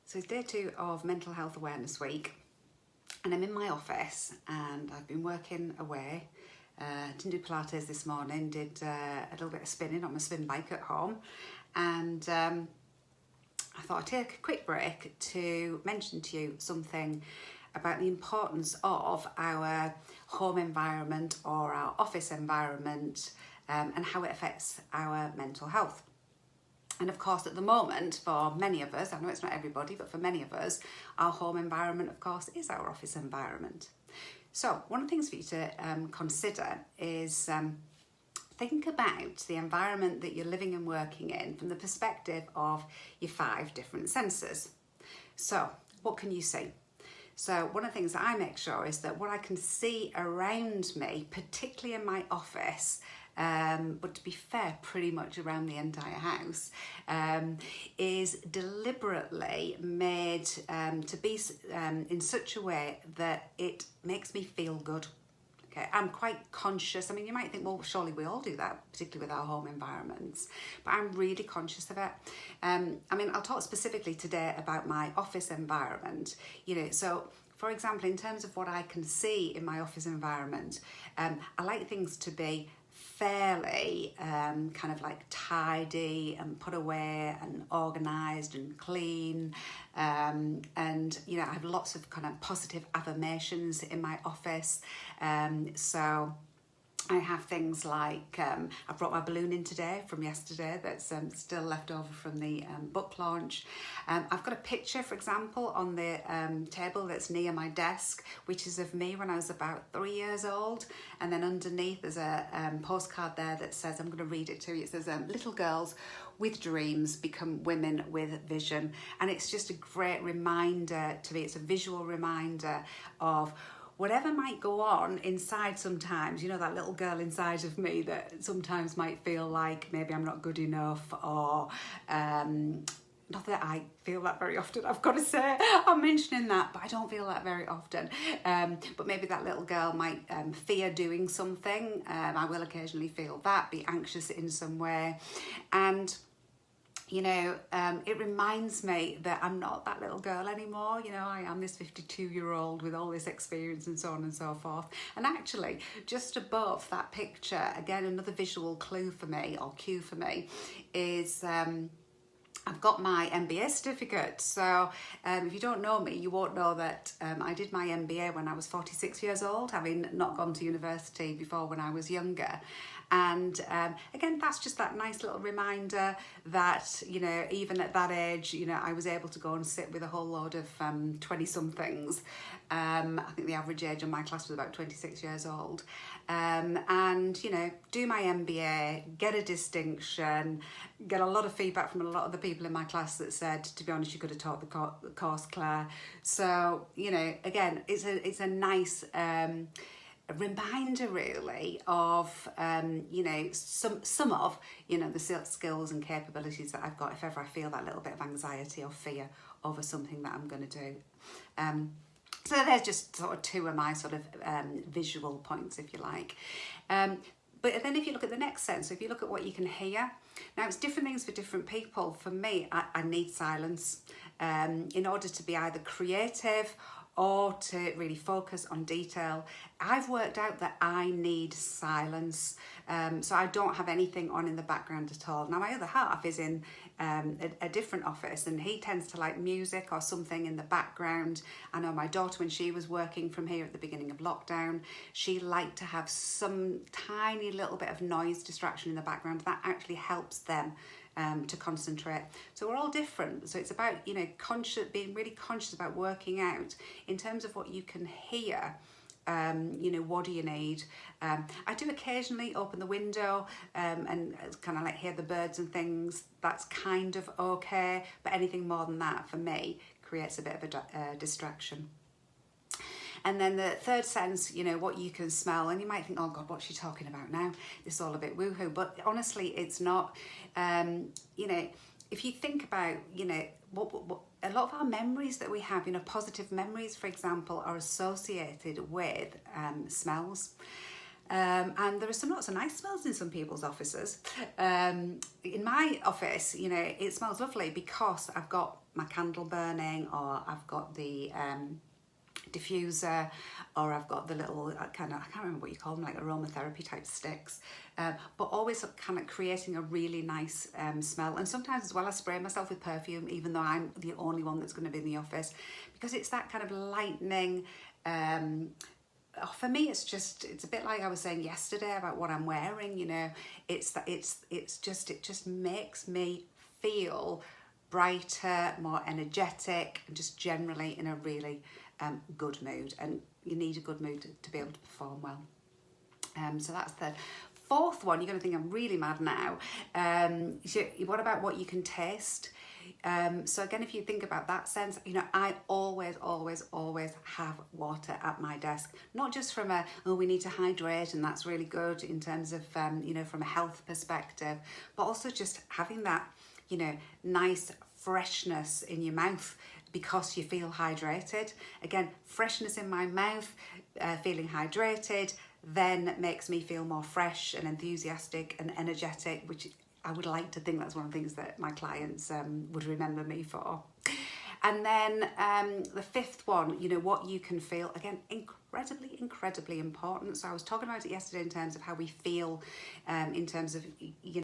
So it's day 2 of Mental Health Awareness Week, and I'm in my office and I've been working away. Didn't do Pilates this morning, did a little bit of spinning on my spin bike at home, and I thought I'd take a quick break to mention to you something about the importance of our home environment or our office environment and how it affects our mental health. And of course, at the moment, for many of us, I know it's not everybody, but for many of us, our home environment, of course, is our office environment. So one of the things for you to consider is think about the environment that you're living and working in from the perspective of your 5 different senses. So what can you see? So one of the things that I make sure is that what I can see around me, particularly in my office, but to be fair, pretty much around the entire house, is deliberately made to be in such a way that it makes me feel good. Okay, I'm quite conscious. I mean, you might think, well, surely we all do that, particularly with our home environments, but I'm really conscious of it. I mean, I'll talk specifically today about my office environment, so for example, in terms of what I can see in my office environment, I like things to be fairly kind of like tidy and put away and organised and clean, and I have lots of kind of positive affirmations in my office, so I have things like, I brought my balloon in today from yesterday that's still left over from the book launch. I've got a picture, for example, on the table that's near my desk, which is of me when I was about 3 years old. And then underneath there's a postcard there that says, I'm going to read it to you. It says, little girls with dreams become women with vision. And it's just a great reminder to me. It's a visual reminder of whatever might go on inside sometimes, that little girl inside of me that sometimes might feel like maybe I'm not good enough, or not that I feel that very often, I've got to say, I'm mentioning that, but I don't feel that very often. But maybe that little girl might fear doing something. I will occasionally feel that, be anxious in some way. And it reminds me that I'm not that little girl anymore. I am this 52-year-old with all this experience and so on and so forth. And actually, just above that picture, again, another visual clue for me, or cue for me, is I've got my MBA certificate. So if you don't know me, you won't know that I did my MBA when I was 46 years old, having not gone to university before when I was younger. And again, that's just that nice little reminder that, even at that age, I was able to go and sit with a whole load of 20-somethings. I think the average age on my class was about 26 years old. And, do my MBA, get a distinction, get a lot of feedback from a lot of the people in my class that said, to be honest, you could have taught the course, Claire. So, again, it's a nice reminder really of some of the skills and capabilities that I've got if ever I feel that little bit of anxiety or fear over something that I'm going to do. So there's just sort of 2 of my sort of visual points, if you like. But then if you look at the next sense, so if you look at what you can hear, now it's different things for different people. For me, I need silence in order to be either creative or to really focus on detail. I've worked out that I need silence, so I don't have anything on in the background at all. Now my other half is in a different office, and he tends to like music or something in the background. I know my daughter, when she was working from here at the beginning of lockdown, she liked to have some tiny little bit of noise distraction in the background. That actually helps them to concentrate. So we're all different. So it's about, being really conscious about working out in terms of what you can hear. What do you need? I do occasionally open the window and kind of like hear the birds and things. That's kind of okay, but anything more than that for me creates a bit of a distraction. And then the third sense, what you can smell, and you might think, oh God, what's she talking about now? This is all a bit woohoo, but honestly, it's not. If you think about, what a lot of our memories that we have, positive memories, for example, are associated with smells. And there are some lots of nice smells in some people's offices. In my office, you know, it smells lovely because I've got my candle burning, or I've got the diffuser, or I've got the little kind of, I can't remember what you call them, like aromatherapy type sticks, but always kind of creating a really nice smell. And sometimes as well I spray myself with perfume, even though I'm the only one that's going to be in the office, because it's that kind of lightening. For me, it's a bit like I was saying yesterday about what I'm wearing, you know. It just makes me feel brighter, more energetic, and just generally in a really good mood. And you need a good mood to be able to perform well. So that's the fourth one. You're going to think I'm really mad now. So what about what you can taste? So again, if you think about that sense, you know, I always have water at my desk, not just from we need to hydrate, and that's really good in terms of, you know, from a health perspective, but also just having that, you know, nice freshness in your mouth because you feel hydrated. Again, freshness in my mouth, feeling hydrated, then makes me feel more fresh and enthusiastic and energetic, which I would like to think that's one of the things that my clients would remember me for. And then the fifth one, you know, what you can feel, again, incredibly important. So I was talking about it yesterday in terms of how we feel, in terms of, you